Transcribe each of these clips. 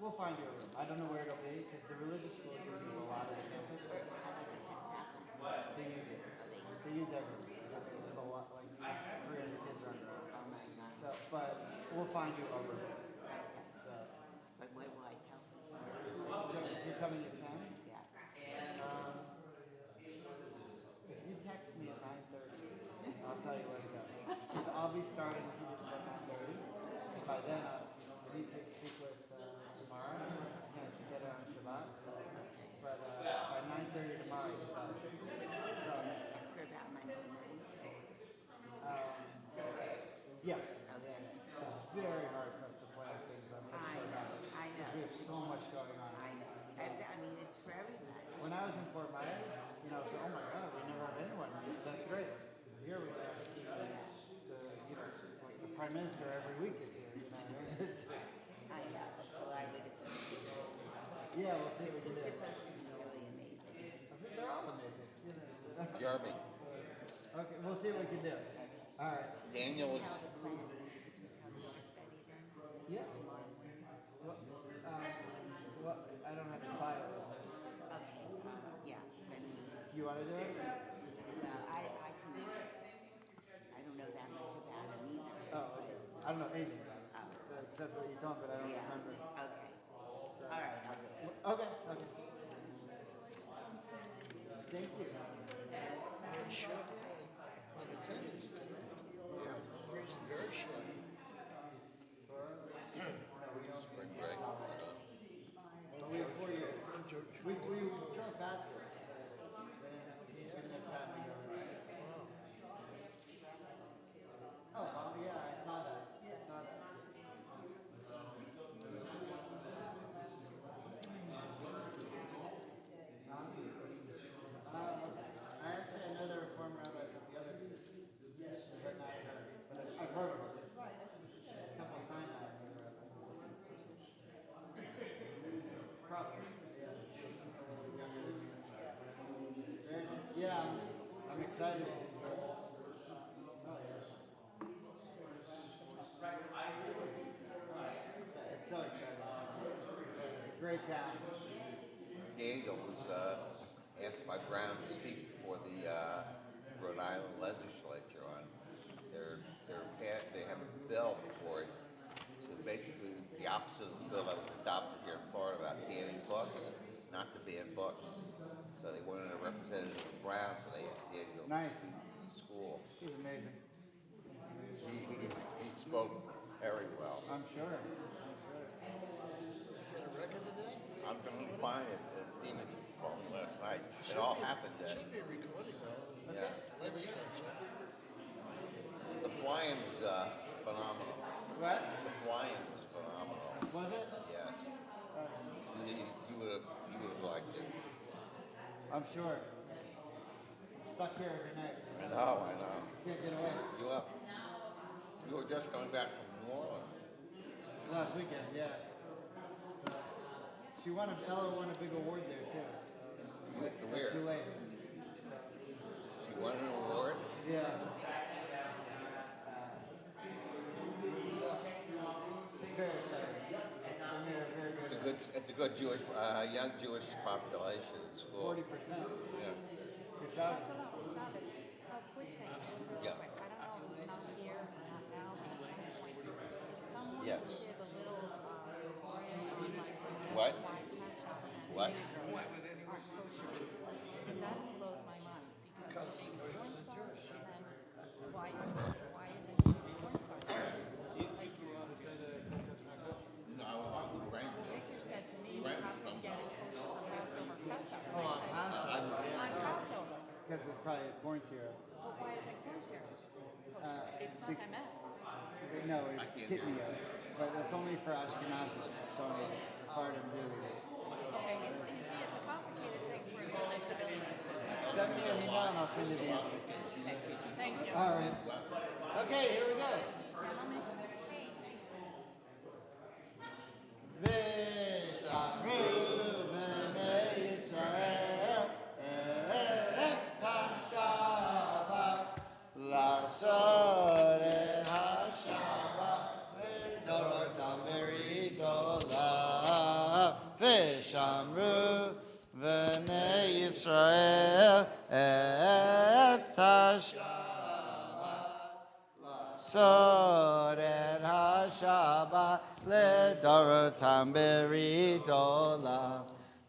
We'll find you a room. I don't know where it'll be because the religious school uses a lot of the campus. Or how about the Kent Chapel? They use it. Oh, they use They use every room. There's a lot, like 300 kids running around. Oh my gosh. So, but we'll find you a room. Okay. So, But what will I tell people? so if you're coming at 10, Yeah. if you text me at 9:30, I'll tell you where to go. Because I'll be starting Hebrew school at 9:30. By then, I need to speak with tomorrow. Can't get it on Shabbat. But by 9:30 tomorrow, you can tell me. So, Ask her about Monday night. yeah. Okay. It's very hard for us to plan things on such I short know. notice. I know. Because we have so much going on. I know. I mean, it's for everybody. When I was in Fort Myers, so, oh my God, we never have anyone. That's great. Here we have like the Prime Minister every week is here. I know. So I would appreciate it. Yeah, we'll see what we He's can do. supposed to be really amazing. They're all amazing. Jeremy, Okay, we'll see what we can do. All right. Daniel Did was. you tell the class? Did you tell Torah Study then? Yeah. Tomorrow morning? Well, I don't have his bio. Okay. Yeah. Let me. You want to do it? Well, I can. I don't know that much about him either. Oh, But, I don't know anything about it. Except what you told me, but I don't yeah. remember. Okay. So. All right. I'll do it. Okay, okay. Thank you. Very short on attendance tonight. Yeah. Very short. Spring break. We have 4 years. We drove faster. He's gonna have time to go. Oh, yeah, I saw that. I saw that. I actually know there were former rabbis at the other two. But not her. But I've heard of her. A couple of Sinai. Probably. Yeah, I'm excited. Oh, yeah. It's so exciting. Great town. Daniel was asked by Brown to speak before the Rhode Island legislature on they have a bill before it. So basically, it's the opposite of the bill that was adopted here in Florida about banning books, not to ban books. So they wanted a representative of Brown, so they asked Daniel Nice. to school. He's amazing. He spoke very well. I'm sure. Get a record today? I'm trying to find it. Stephen called me last night. It all happened then. Should be recording well. Yeah. Legislature. The flying was phenomenal. What? The flying was phenomenal. Was it? Yes. You would have liked it. I'm sure. Stuck here every night. I know. Can't get away. You were just coming back from New Orleans. Last weekend, yeah. Ella won a big award there too. Where? Too late. She won an award. Yeah. It's very exciting. They made her very good. It's a good Jewish, young Jewish population at school. 40%. Yeah. Good job. Shabbos. Quick thing, just real Yeah. quick. I don't know, not here, not now, but at some point, if someone Yes. did a little tutorial on, like, for example, What? why ketchup and What? vinegar aren't kosher, because that blows my mind. Because they make cornstarch, and then why isn't cornstarch kosher? Like, No, Frank. Victor said to me, Right. how can you get it kosher from Passover ketchup? And Oh, on I said, Passover. on Passover. Because it's probably corn syrup. Well, why is it corn syrup kosher? It's not MS. No, I it's can't kidney do it. oil. But it's only for Ashkenazi. So Sephardim do it. Okay, you see, it's a complicated thing for everyday civilians. Send me an email and I'll send you the answer. Thank you. All right. Okay, here we go. V'shamru b'nei Yisrael et HaShabbat L'asod et HaShabbat V'dorotam b'ridolam לעשות את השבת לדורותם ברית עולם.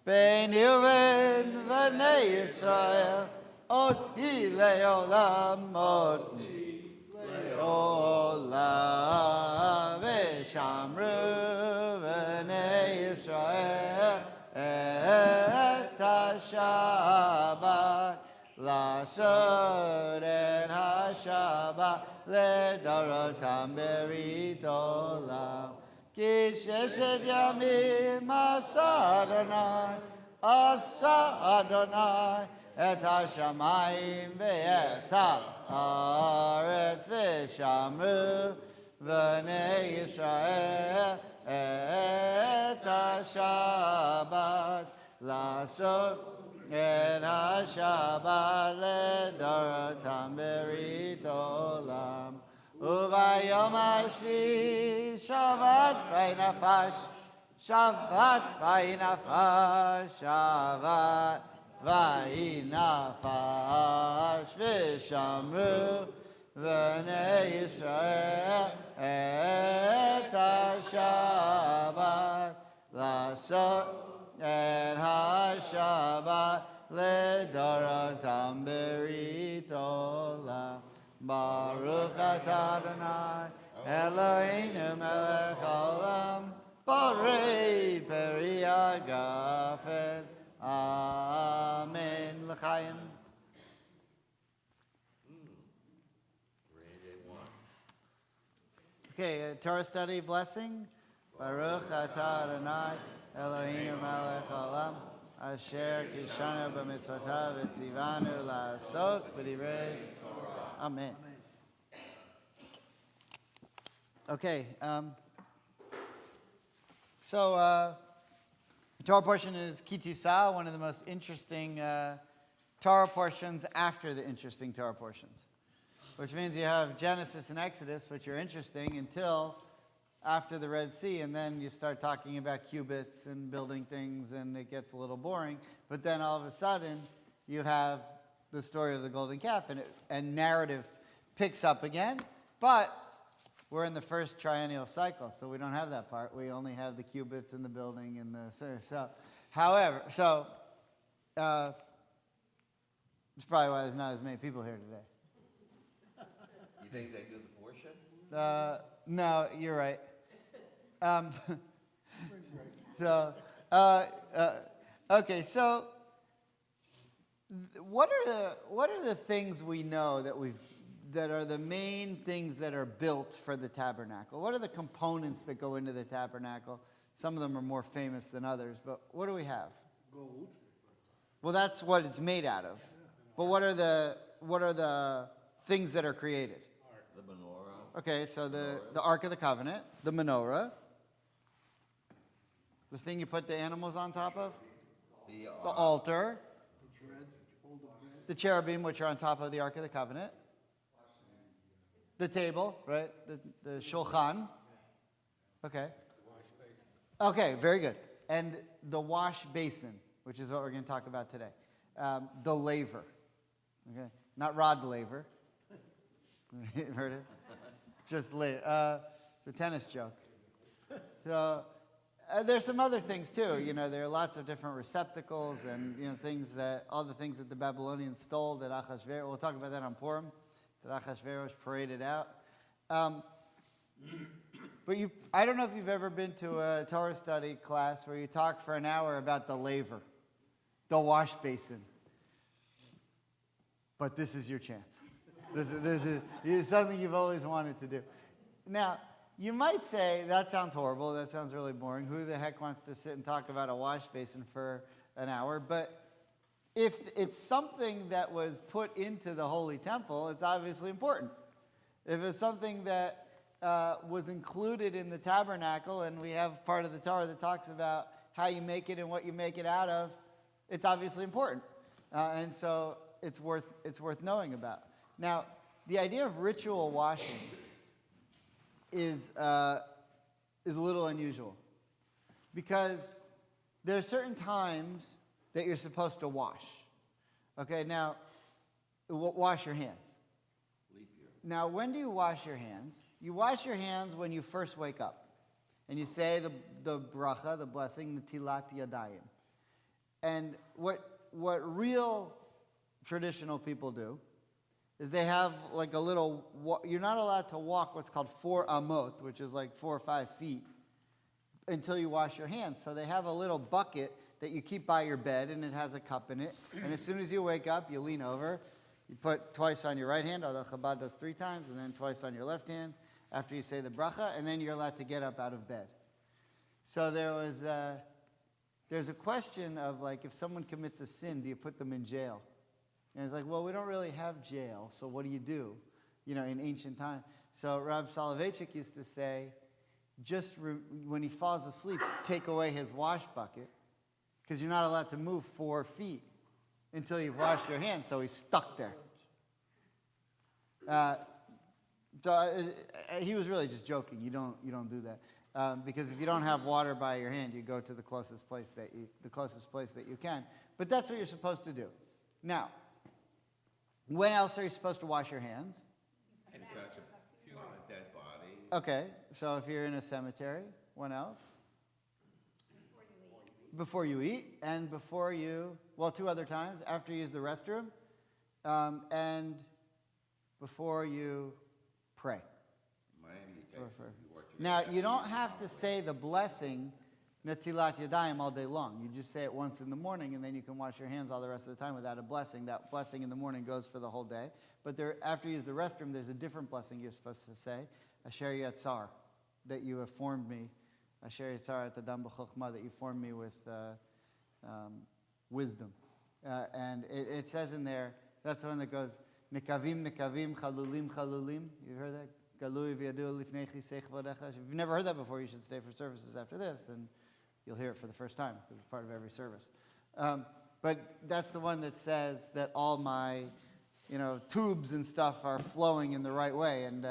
ביני ובין בני ישראל, עוד היא לעולם, עוד היא לעולם. ושמרו בני ישראל את השבת, לעשות את השבת לדורותם ברית עולם. כי 6 ימים עשה אדוני את השמיים ואת הארץ, ושמרו בני ישראל את השבת, לעשות את השבת לדורותם ברית עולם. וביום השביעי שבת וינפש, שבת וינפש, שבת וינפש, ושמרו בני ישראל את השבת, לעשות את השבת לדורותם ברית עולם. ברוך אתה אדוני אלוהינו מלך העולם, בורא פרי הגפן, amen l'chaim. Okay, Torah study blessing. Baruch atah Adonai Eloheinu melech haolam, asher kishanu b'mitzvotav v'tzivanu la'asok b'divrei. Amen. Okay, so the Torah portion is Kitisa, one of the most interesting Torah portions after the interesting Torah portions. Which means you have Genesis and Exodus, which are interesting until after the Red Sea, and then you start talking about cubits and building things, and it gets a little boring. But then all of a sudden, you have the story of the golden calf, and narrative picks up again. But we're in the first triennial cycle, so we don't have that part. We only have the cubits and the building and the so. However, it's probably why there's not as many people here today. You think they do the portion? No, you're right. Okay. So, what are the things we know that are the main things that are built for the tabernacle? What are the components that go into the tabernacle? Some of them are more famous than others, but what do we have? Gold. Well, that's what it's made out of. But what are the things that are created? The menorah. Okay, so the Ark of the Covenant, the menorah, the thing you put the animals on top of, the altar, the cherubim, which are on top of the Ark of the Covenant, the table, right, the shulchan. Okay. Okay, very good. And the wash basin, which is what we're going to talk about today. The laver. Okay, not Rod Laver. Heard it? Just it's a tennis joke. So there's some other things too. You know, there are lots of different receptacles and all the things that the Babylonians stole that Achashverosh. We'll talk about that on Purim. That Achashverosh paraded out. But I don't know if you've ever been to a Torah study class where you talk for an hour about the laver, the wash basin. But this is your chance. This is something you've always wanted to do. Now, you might say, that sounds horrible, that sounds really boring. Who the heck wants to sit and talk about a wash basin for an hour? But if it's something that was put into the Holy Temple, it's obviously important. If it's something that was included in the tabernacle, and we have part of the Torah that talks about how you make it and what you make it out of, it's obviously important. And so it's worth knowing about. Now, the idea of ritual washing is a little unusual, because there are certain times that you're supposed to wash. Okay, now, wash your hands. Now, when do you wash your hands? You wash your hands when you first wake up. And you say the bracha, the blessing, Netilat Yadayim. And what real traditional people do is they have like a little, you're not allowed to walk what's called 4 amot, which is like 4 or 5 feet, until you wash your hands. So they have a little bucket that you keep by your bed, and it has a cup in it. And as soon as you wake up, you lean over, you put twice on your right hand, although Chabad does 3 times, and then twice on your left hand after you say the bracha, and then you're allowed to get up out of bed. So there's a question of like, if someone commits a sin, do you put them in jail? And it's like, well, we don't really have jail, so what do? In ancient time. So Rab Soloveitchik used to say, when he falls asleep, take away his wash bucket, because you're not allowed to move 4 feet until you've washed your hands, so he's stuck there. He was really just joking. You don't do that. Because if you don't have water by your hand, you go to the closest place that you can. But that's what you're supposed to do. Now, when else are you supposed to wash your hands? And touch a dead body. Okay, so if you're in a cemetery, when else? Before you eat, and before you, 2 other times, after you use the restroom, and before you pray. Now, you don't have to say the blessing, Netilat Yadayim, all day long. You just say it once in the morning, and then you can wash your hands all the rest of the time without a blessing. That blessing in the morning goes for the whole day. But after you use the restroom, there's a different blessing you're supposed to say, Asher Yatzar, that you have formed me, Asher Yatzar et Adam b'chokhmah, that you formed me with wisdom. And it says in there, that's the one that goes, Nekavim, Nekavim, Chalulim, Chalulim. You heard that? If you've never heard that before, you should stay for services after this, and you'll hear it for the first time, because it's part of every service. But that's the one that says that all my, tubes and stuff are flowing in the right way. And,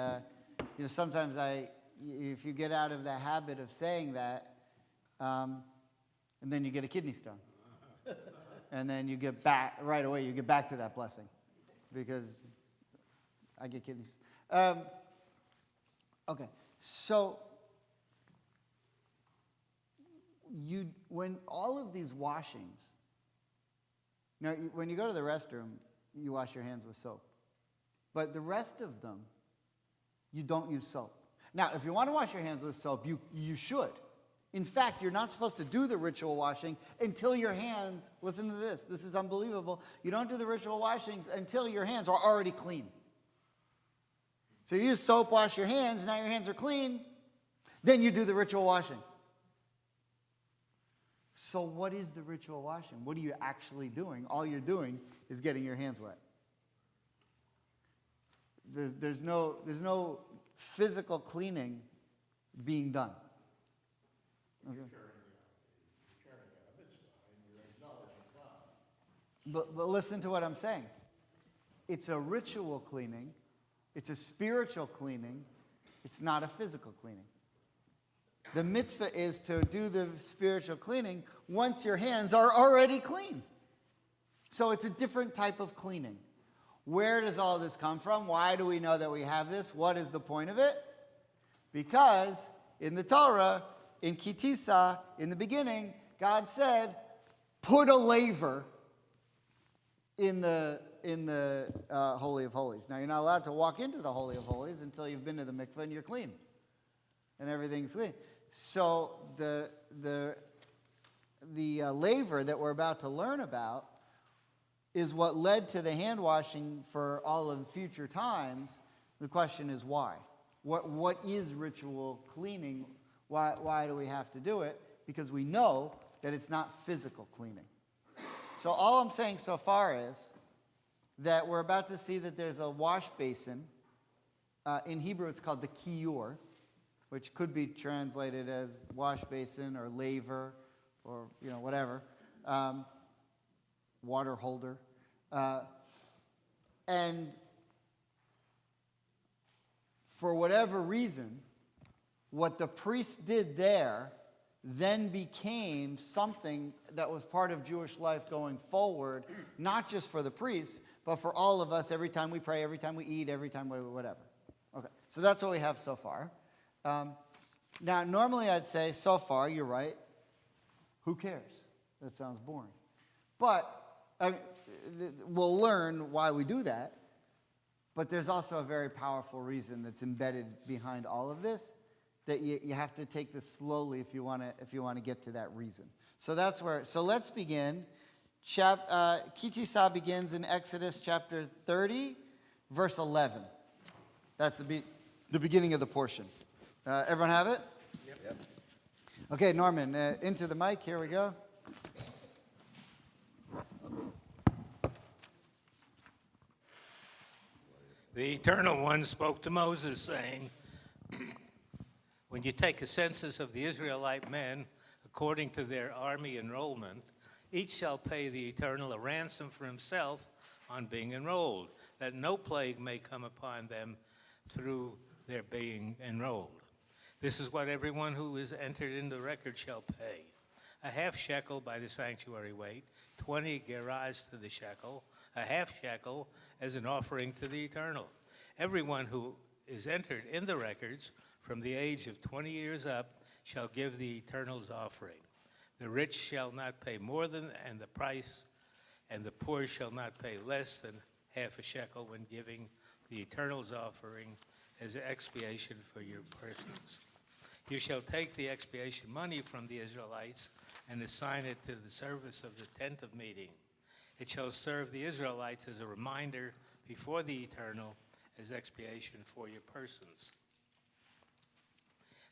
sometimes if you get out of the habit of saying that, and then you get a kidney stone. And then you get back, right away, you get back to that blessing. Because I get kidneys. Okay, so when all of these washings, now when you go to the restroom, you wash your hands with soap. But the rest of them, you don't use soap. Now, if you want to wash your hands with soap, you should. In fact, you're not supposed to do the ritual washing until your hands, listen to this is unbelievable. You don't do the ritual washings until your hands are already clean. So you use soap, wash your hands, now your hands are clean, then you do the ritual washing. So what is the ritual washing? What are you actually doing? All you're doing is getting your hands wet. There's no physical cleaning being done. Okay. But listen to what I'm saying. It's a ritual cleaning. It's a spiritual cleaning. It's not a physical cleaning. The mitzvah is to do the spiritual cleaning once your hands are already clean. So it's a different type of cleaning. Where does all this come from? Why do we know that we have this? What is the point of it? Because in the Torah, in Kitisa, in the beginning, God said, put a laver in the Holy of Holies. Now, you're not allowed to walk into the Holy of Holies until you've been to the mikveh and you're clean. And everything's clean. So the laver that we're about to learn about is what led to the hand washing for all of future times. The question is why? What is ritual cleaning? Why do we have to do it? Because we know that it's not physical cleaning. So all I'm saying so far is that we're about to see that there's a wash basin. In Hebrew, it's called the kiyur, which could be translated as wash basin or laver or whatever, water holder. And for whatever reason, what the priest did there then became something that was part of Jewish life going forward, not just for the priests, but for all of us, every time we pray, every time we eat, every time whatever. Okay, so that's what we have so far. Now, normally I'd say, so far, you're right. Who cares? That sounds boring. But we'll learn why we do that. But there's also a very powerful reason that's embedded behind all of this, that you have to take this slowly if you want to get to that reason. So that's where. So let's begin. Kitisa begins in Exodus chapter 30, verse 11. That's the beginning of the portion. Everyone have it? Yep. Okay, Norman, into the mic. Here we go. The Eternal One spoke to Moses, saying, when you take a census of the Israelite men according to their army enrollment, each shall pay the Eternal a ransom for himself on being enrolled, that no plague may come upon them through their being enrolled. This is what everyone who is entered in the record shall pay. A half shekel by the sanctuary weight, 20 gerahs to the shekel, a half shekel as an offering to the Eternal. Everyone who is entered in the records from the age of 20 years up shall give the Eternal's offering. The rich shall not pay more than and the price, and the poor shall not pay less than half a shekel when giving the Eternal's offering as expiation for your persons. You shall take the expiation money from the Israelites and assign it to the service of the tent of meeting. It shall serve the Israelites as a reminder before the Eternal as expiation for your persons.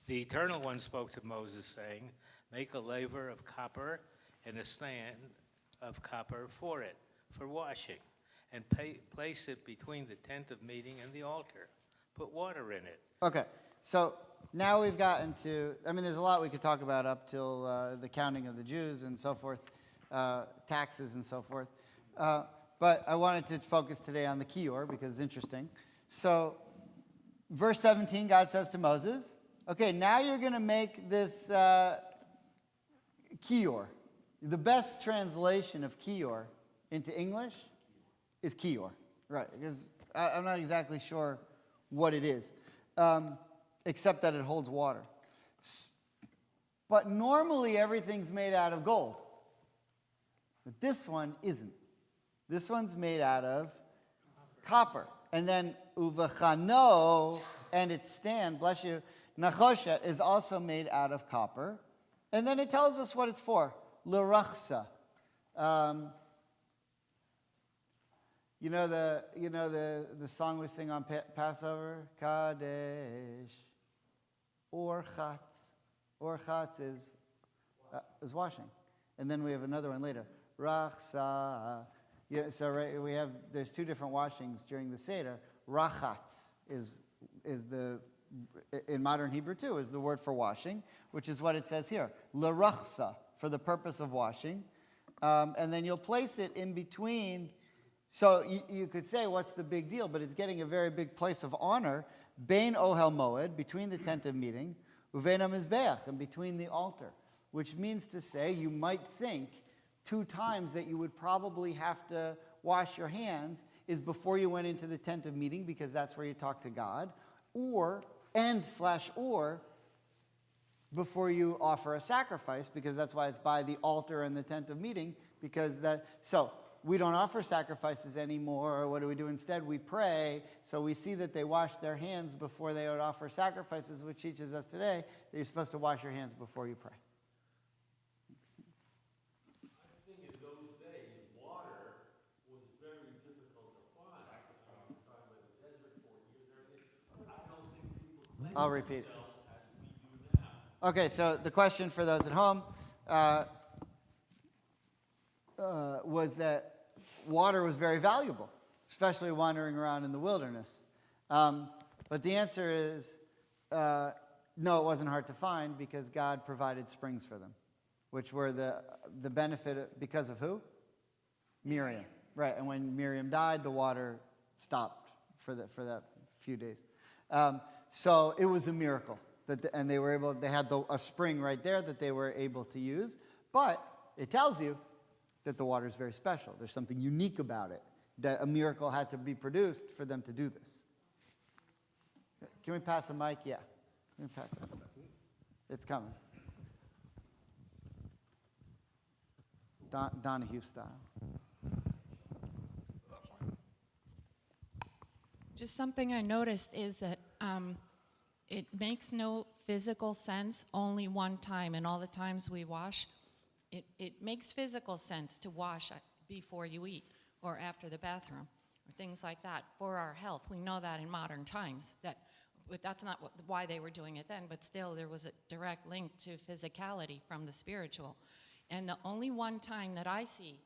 The Eternal One spoke to Moses, saying, make a laver of copper and a stand of copper for it, for washing, and place it between the tent of meeting and the altar. Put water in it. Okay, so now we've gotten to, there's a lot we could talk about up till the counting of the Jews and so forth, taxes and so forth. But I wanted to focus today on the kior because it's interesting. So, verse 17, God says to Moses, okay, now you're going to make this kior. The best translation of kior into English is kior. Right, because I'm not exactly sure what it is, except that it holds water. But normally everything's made out of gold. But this one isn't. This one's made out of copper. And then uvechano and its stand, bless you, nachoshet is also made out of copper. And then it tells us what it's for. L'rachsa. You know the song we sing on Passover? Kadesh. Orchatz. Orchatz is washing. And then we have another one later. Rachsa. Yeah, so there's two different washings during the Seder. Rachatz is in modern Hebrew too, is the word for washing, which is what it says here. L'rachsa, for the purpose of washing. And then you'll place it in between. So you could say, what's the big deal? But it's getting a very big place of honor. Bein Ohel Moed, between the tent of meeting, Uvein HaMizbeach, and between the altar. Which means to say, you might think 2 times that you would probably have to wash your hands is before you went into the tent of meeting, because that's where you talk to God, or before you offer a sacrifice, because that's why it's by the altar and the tent of meeting, so we don't offer sacrifices anymore. What do we do instead? We pray. So we see that they wash their hands before they would offer sacrifices, which teaches us today that you're supposed to wash your hands before you pray. I think in those days, water was very difficult to find. Talking about the desert 4 years and everything. I don't think people cleanse I'll repeat. themselves as we do now. Okay, so the question for those at home was that water was very valuable, especially wandering around in the wilderness. But the answer is no, it wasn't hard to find because God provided springs for them, which were the benefit because of who? Miriam. Right, and when Miriam died, the water stopped for that few days. So it was a miracle. And they had a spring right there that they were able to use. But it tells you that the water is very special. There's something unique about it. that a miracle had to be produced for them to do this. Can we pass a mic? Yeah. Can we pass that? It's coming. Donahue style. Just something I noticed is that it makes no physical sense only one time. And all the times we wash, it makes physical sense to wash before you eat or after the bathroom or things like that for our health. We know that in modern times. But that's not why they were doing it then, but still there was a direct link to physicality from the spiritual. And the only one time that I see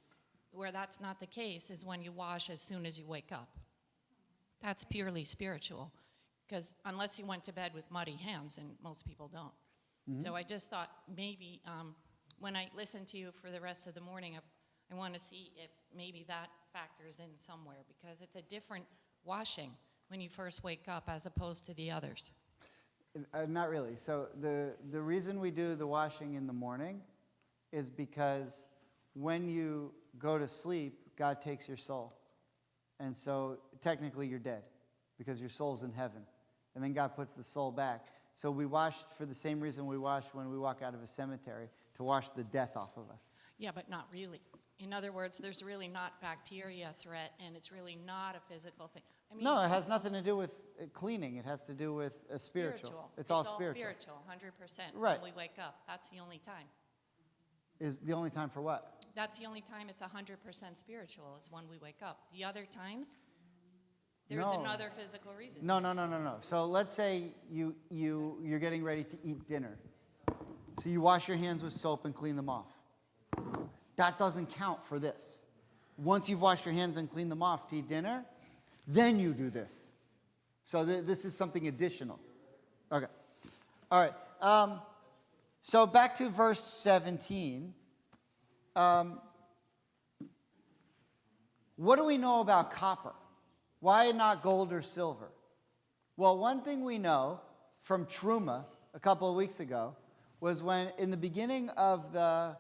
where that's not the case is when you wash as soon as you wake up. That's purely spiritual, because unless you went to bed with muddy hands, and most people don't. Mm-hmm. So I just thought maybe when I listen to you for the rest of the morning, I want to see if maybe that factors in somewhere, because it's a different washing when you first wake up as opposed to the others. Not really. So the reason we do the washing in the morning is because when you go to sleep, God takes your soul. And so technically you're dead because your soul's in heaven. And then God puts the soul back. So we wash for the same reason we wash when we walk out of a cemetery, to wash the death off of us. Yeah, but not really. In other words, there's really not bacteria threat, and it's really not a physical thing. I mean, no, it has nothing to do with cleaning. It has to do with spiritual. It's all spiritual. 100%. Right. When we wake up, that's the only time. Is the only time for what? That's the only time it's 100% spiritual, is when we wake up. The other times, there's another physical reason. No. So let's say you're getting ready to eat dinner. So you wash your hands with soap and clean them off. That doesn't count for this. Once you've washed your hands and cleaned them off to eat dinner, then you do this. So this is something additional. Okay. All right. So back to verse 17. What do we know about copper? Why not gold or silver? Well, one thing we know from Truma a couple of weeks ago was when in the beginning of the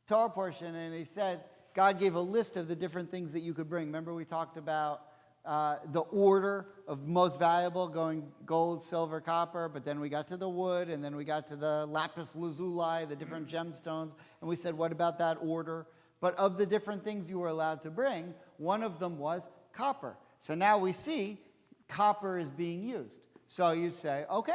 Torah portion, and he said, God gave a list of the different things that you could bring. Remember we talked about the order of most valuable, going gold, silver, copper, but then we got to the wood, and then we got to the lapis lazuli, the different gemstones, and we said, what about that order? But of the different things you were allowed to bring, one of them was copper. So now we see copper is being used. So you'd say, okay,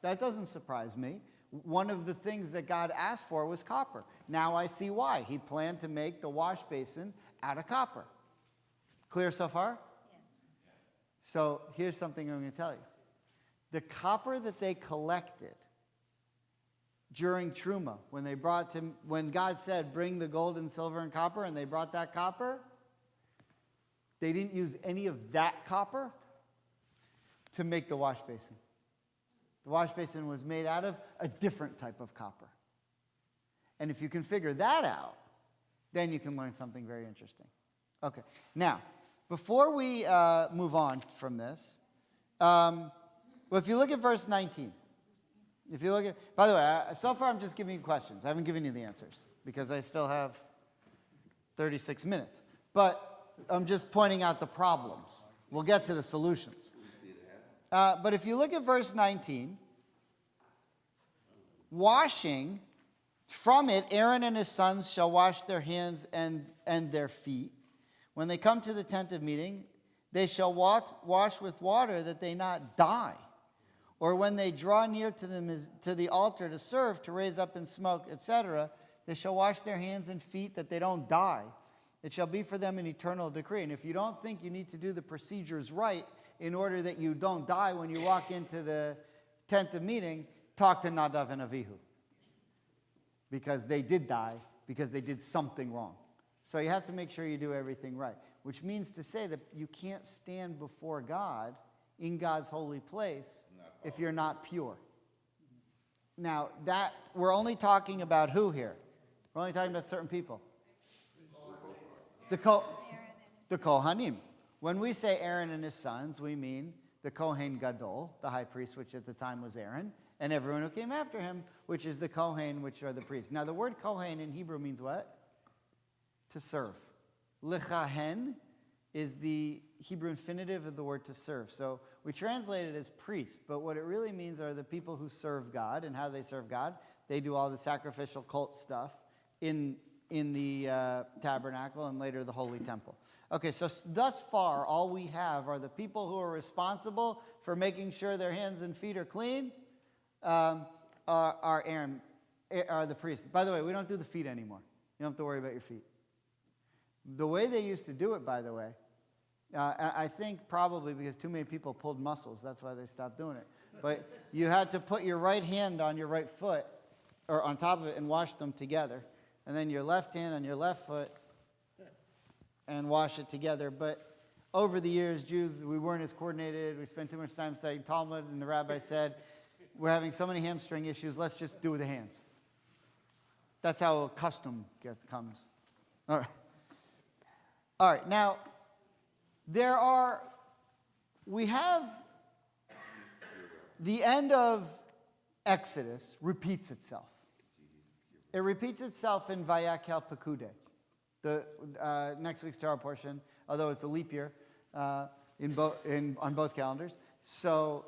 that doesn't surprise me. One of the things that God asked for was copper. Now I see why. He planned to make the wash basin out of copper. Clear so far? Yeah. So here's something I'm going to tell you. The copper that they collected during Truma, when God said, bring the gold and silver and copper, and they brought that copper, they didn't use any of that copper to make the wash basin. The wash basin was made out of a different type of copper. And if you can figure that out, then you can learn something very interesting. Okay, now, before we move on from this, well, if you look at verse 19, by the way, so far I'm just giving you questions. I haven't given you the answers because I still have 36 minutes. But I'm just pointing out the problems. We'll get to the solutions. But if you look at verse 19, washing, from it Aaron and his sons shall wash their hands and their feet. When they come to the tent of meeting, they shall wash with water that they not die. Or when they draw near to the altar to serve, to raise up in smoke, etc., they shall wash their hands and feet that they don't die. It shall be for them an eternal decree. And if you don't think you need to do the procedures right in order that you don't die when you walk into the tent of meeting, talk to Nadav and Avihu. Because they did die, because they did something wrong. So you have to make sure you do everything right. Which means to say that you can't stand before God in God's holy place if you're not pure. Now, we're only talking about who here? We're only talking about certain people. The Kohanim. When we say Aaron and his sons, we mean the Kohen Gadol, the high priest, which at the time was Aaron, and everyone who came after him, which is the Kohen, which are the priests. Now, the word Kohen in Hebrew means what? To serve. Lechahen is the Hebrew infinitive of the word to serve. So we translate it as priest, but what it really means are the people who serve God. And how do they serve God? They do all the sacrificial cult stuff in the tabernacle and later the holy temple. Okay, so thus far, all we have are the people who are responsible for making sure their hands and feet are clean, are Aaron, are the priests. By the way, we don't do the feet anymore. You don't have to worry about your feet. The way they used to do it, by the way, I think probably because too many people pulled muscles. That's why they stopped doing it. But you had to put your right hand on your right foot, or on top of it, and wash them together. And then your left hand on your left foot, and wash it together. But over the years, Jews, we weren't as coordinated. We spent too much time studying Talmud, and the rabbi said, we're having so many hamstring issues, let's just do with the hands. That's how a custom comes. All right. All right, now, we have the end of Exodus repeats itself. It repeats itself in Vayakhel Pekudei, the next week's Torah portion, although it's a leap year on both calendars. So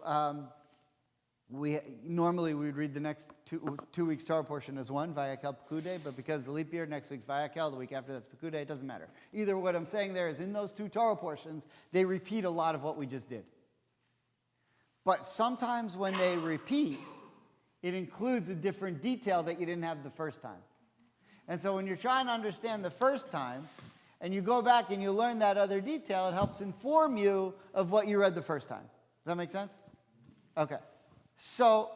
we would read the next two weeks Torah portion as one, Vayakhel Pekudei, but because it's a leap year, next week's Vayakhel, the week after that's Pekudei, it doesn't matter. Either what I'm saying there is in those two Torah portions, they repeat a lot of what we just did. But sometimes when they repeat, it includes a different detail that you didn't have the first time. And so when you're trying to understand the first time, and you go back and you learn that other detail, it helps inform you of what you read the first time. Does that make sense? Okay. So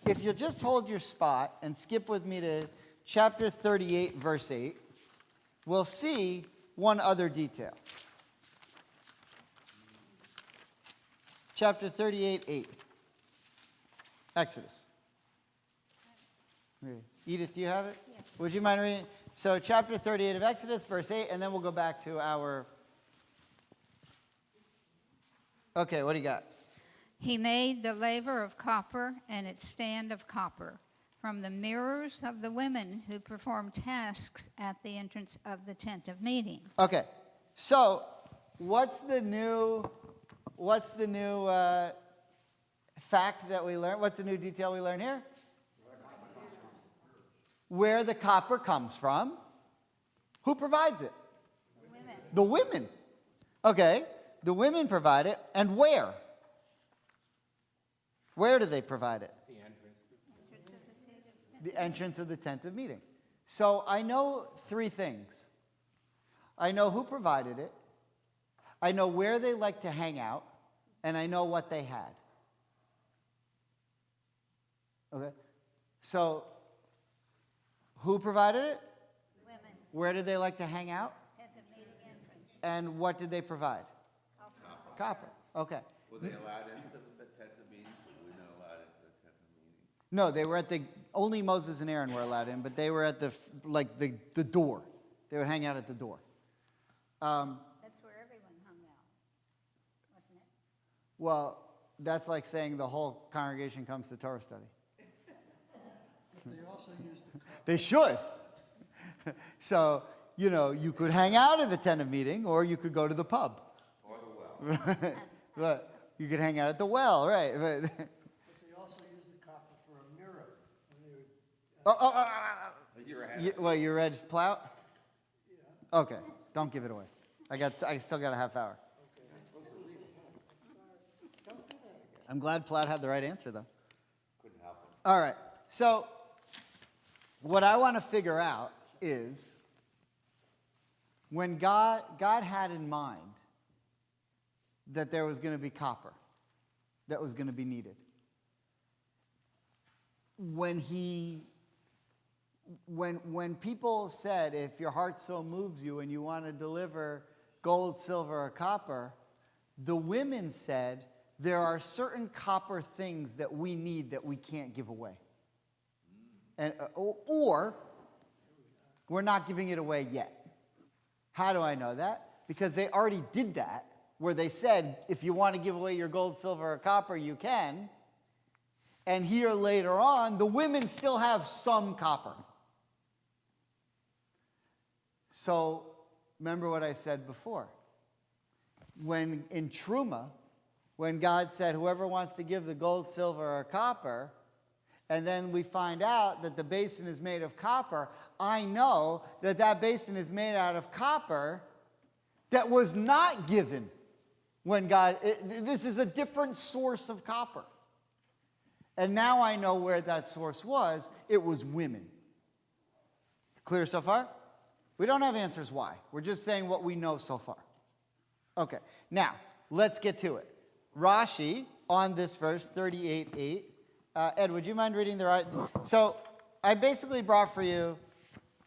if you'll just hold your spot and skip with me to chapter 38, verse 8, we'll see one other detail. Chapter 38, 8. Exodus. Edith, do you have it? Yes. Would you mind reading? So chapter 38 of Exodus, verse 8, and then we'll go back to our... Okay, what do you got? He made the laver of copper and its stand of copper from the mirrors of the women who performed tasks at the entrance of the tent of meeting. Okay, so what's the new fact that we learned? What's the new detail we learn here? Where the copper comes from. Who provides it? Women. The women. Okay, the women provide it, and where? Where do they provide it? The entrance of the tent of meeting. So I know three things. I know who provided it, I know where they like to hang out, and I know what they had. Okay? So, who provided it? Women. Where did they like to hang out? Tent of meeting entrance. And what did they provide? Copper. Okay. Were they allowed into the tent of meetings, or were we not allowed into the tent of meetings? No, they were only Moses and Aaron were allowed in, but they were at the door. They would hang out at the door. That's where everyone hung out, wasn't it? Well, that's like saying the whole congregation comes to Torah study. They also used the They should. So, you could hang out at the tent of meeting, or you could go to the pub. Or the well. But you could hang out at the well, right? But But they also used the copper for a mirror when they would. A year ahead. You read Plout? Yeah. Okay, don't give it away. I still got a half hour. I'm glad Plout had the right answer, though. Couldn't help it. All right, so what I want to figure out is when God had in mind that there was going to be copper that was going to be needed. When people said, if your heart so moves you and you want to deliver gold, silver, or copper, the women said, there are certain copper things that we need that we can't give away. And, or we're not giving it away yet. How do I know that? Because they already did that, where they said, if you want to give away your gold, silver, or copper, you can. And here later on, the women still have some copper. So, remember what I said before. when in Truma, when God said, whoever wants to give the gold, silver, or copper, and then we find out that the basin is made of copper, I know that that basin is made out of copper that was not given when God, this is a different source of copper. And now I know where that source was. It was women. Clear so far? We don't have answers why. We're just saying what we know so far. Okay, now, let's get to it. Rashi, on this verse, 38:8. Ed, would you mind reading the right? So, I basically brought for you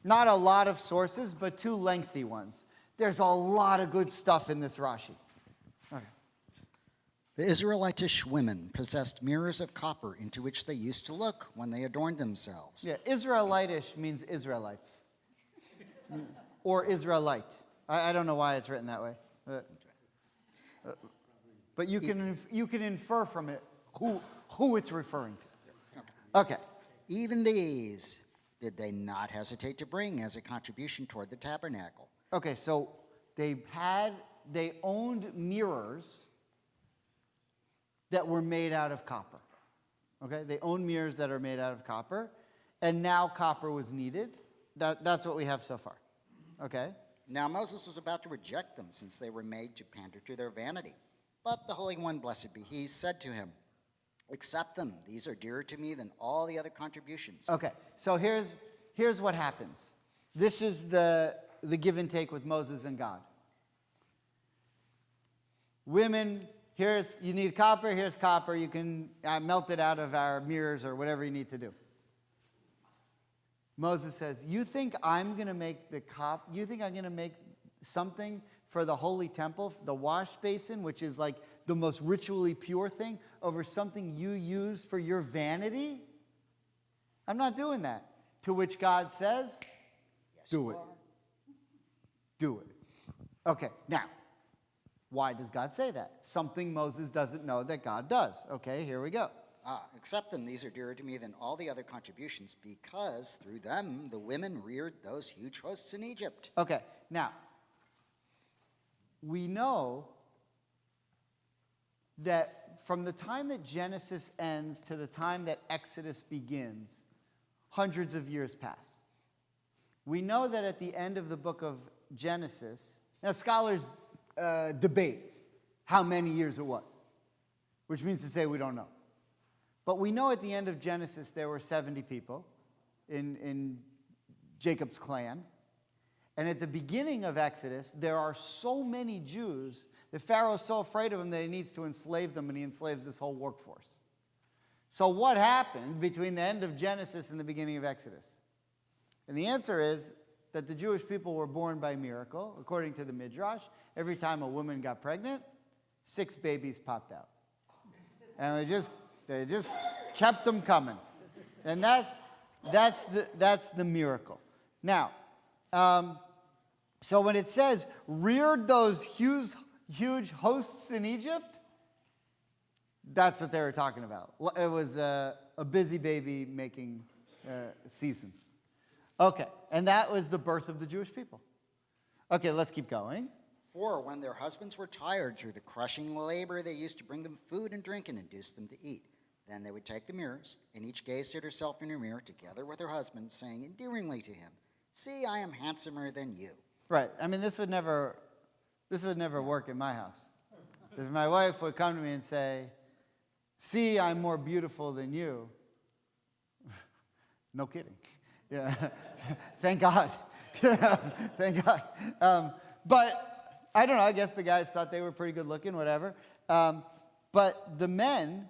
not a lot of sources, but two lengthy ones. There's a lot of good stuff in this Rashi. Okay. The Israelitish women possessed mirrors of copper into which they used to look when they adorned themselves. Yeah, Israelitish means Israelites. Or Israelite. I don't know why it's written that way. But you can infer from it who it's referring to. Okay. Even these did they not hesitate to bring as a contribution toward the tabernacle. Okay, so they owned mirrors that were made out of copper. Okay, they owned mirrors that are made out of copper, and now copper was needed. That's what we have so far. Okay? Now Moses was about to reject them since they were made to pander to their vanity. But the Holy One, blessed be He, said to him, accept them. These are dearer to me than all the other contributions. Okay, so here's what happens. This is the give and take with Moses and God. Women, you need copper, here's copper. You can melt it out of our mirrors or whatever you need to do. Moses says, you think I'm going to make something for the holy temple, the wash basin, which is like the most ritually pure thing, over something you use for your vanity? I'm not doing that. To which God says, do it. Do it. Okay, now, why does God say that? Something Moses doesn't know that God does. Okay, here we go. Accept them. These are dearer to me than all the other contributions because through them the women reared those huge hosts in Egypt. Okay, now, we know that from the time that Genesis ends to the time that Exodus begins, hundreds of years pass. We know that at the end of the book of Genesis, now scholars debate how many years it was, which means to say we don't know. But we know at the end of Genesis there were 70 people in Jacob's clan. And at the beginning of Exodus, there are so many Jews that Pharaoh's so afraid of them that he needs to enslave them, and he enslaves this whole workforce. So what happened between the end of Genesis and the beginning of Exodus? And the answer is that the Jewish people were born by miracle. According to the Midrash, every time a woman got pregnant, 6 babies popped out. And they just kept them coming. And that's the miracle. Now, so when it says, reared those huge hosts in Egypt, that's what they were talking about. It was a busy baby making season. Okay, and that was the birth of the Jewish people. Okay, let's keep going. For when their husbands were tired through the crushing labor, they used to bring them food and drink and induce them to eat. Then they would take the mirrors, and each gazed at herself in her mirror together with her husband, saying endearingly to him, see, I am handsomer than you. Right. I mean, this would never work in my house. If my wife would come to me and say, see, I'm more beautiful than you. No kidding. Yeah. Thank God. Thank God. But I don't know. I guess the guys thought they were pretty good looking, whatever. But the men,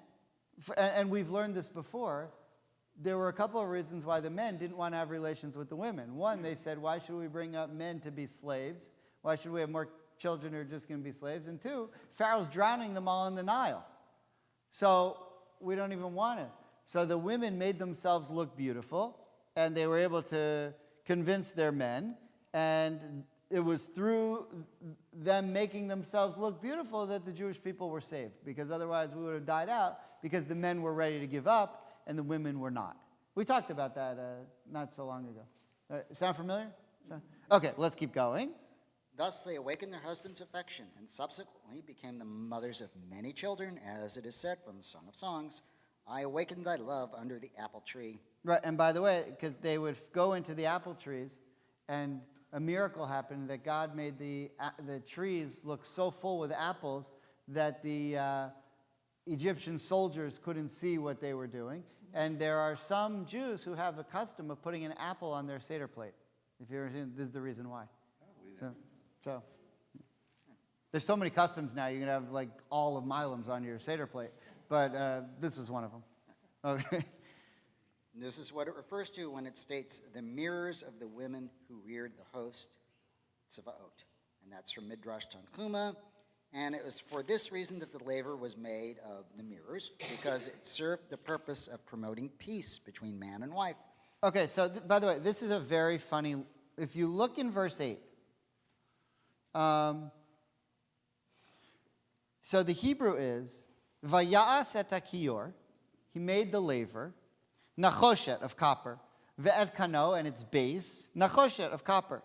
and we've learned this before, there were a couple of reasons why the men didn't want to have relations with the women. One, they said, why should we bring up men to be slaves? Why should we have more children who are just going to be slaves? And two, Pharaoh's drowning them all in the Nile. So we don't even want it. So the women made themselves look beautiful, and they were able to convince their men. And it was through them making themselves look beautiful that the Jewish people were saved, because otherwise we would have died out, because the men were ready to give up and the women were not. We talked about that not so long ago. Sound familiar? Okay, let's keep going. Thus they awakened their husband's affection and subsequently became the mothers of many children, as it is said from Song of Songs, I awakened thy love under the apple tree. Right, and by the way, because they would go into the apple trees, and a miracle happened that God made the trees look so full with apples that the Egyptian soldiers couldn't see what they were doing. And there are some Jews who have a custom of putting an apple on their Seder plate. If you're interested, this is the reason why. So there's so many customs now, you can have like all of Milam's on your Seder plate. But this was one of them. Okay. And this is what it refers to when it states the mirrors of the women who reared the host, Tzvaot. And that's from Midrash Tanchuma. And it was for this reason that the laver was made of the mirrors, because it served the purpose of promoting peace between man and wife. Okay, so by the way, this is a very funny, if you look in verse 8, so the Hebrew is, Vaya'as et hakiyor, he made the laver, nachoshet of copper, ve'et kano, and its base, nachoshet of copper,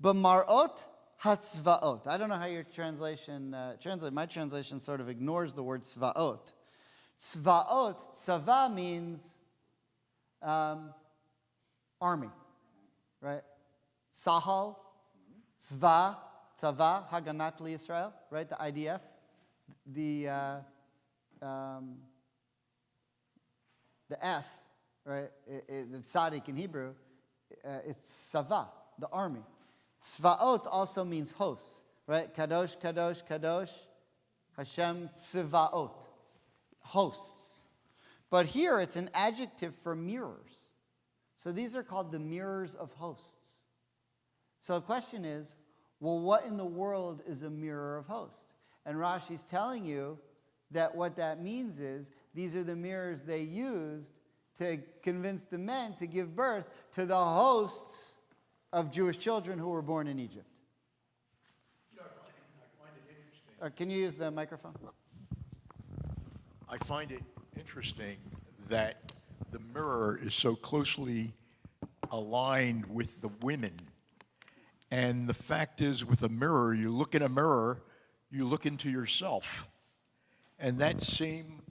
b'marot hatzvaot. I don't know how your translation translates. My translation sort of ignores the word tzvaot. Tzvaot, tzava means army, right? Sahal, tzva, tzava, Haganat Israel, right? The IDF, the F, right? The tzaddik in Hebrew, it's sava, the army. Tzvaot also means hosts, right? Kadosh, kadosh, kadosh, Hashem tzvaot, hosts. But here it's an adjective for mirrors. So these are called the mirrors of hosts. So the question is, well, what in the world is a mirror of hosts? And Rashi's telling you that what that means is these are the mirrors they used to convince the men to give birth to the hosts of Jewish children who were born in Egypt. I find it interesting. Can you use the microphone? I find it interesting that the mirror is so closely aligned with the women. And the fact is, with a mirror, you look in a mirror, you look into yourself. And that same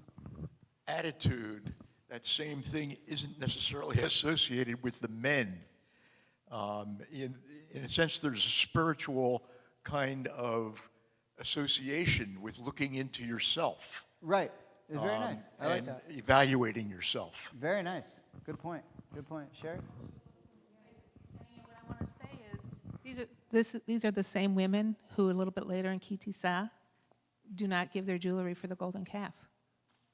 attitude, that same thing isn't necessarily associated with the men. In a sense, there's a spiritual kind of association with looking into yourself. Right. It's very nice. I like and that. evaluating yourself. Very nice. Good point. Good point. Sherry? What I want to say is, these are the same women who a little bit later in Kitisa do not give their jewelry for the golden calf.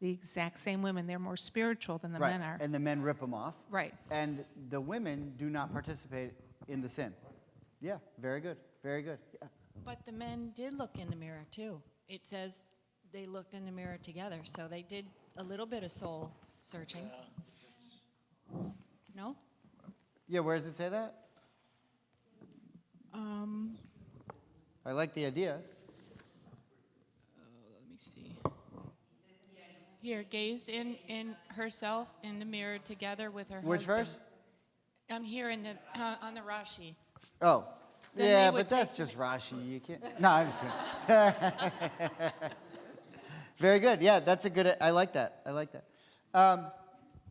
The exact same women. They're more spiritual than the Right. men are. And the men rip them off. Right. And the women do not participate in the sin. Yeah, very good. Very good. Yeah. But the men did look in the mirror too. It says they looked in the mirror together, so they did a little bit of soul searching. No? Yeah, where does it say that? I like the idea. Let me see. Here, gazed in herself in the mirror together with her Which husband. verse? I'm here in the on the Rashi. Oh, Then yeah, they would but that's take- just Rashi. You can't. No, I'm just kidding. Very good. Yeah, that's a good. I like that. I like that.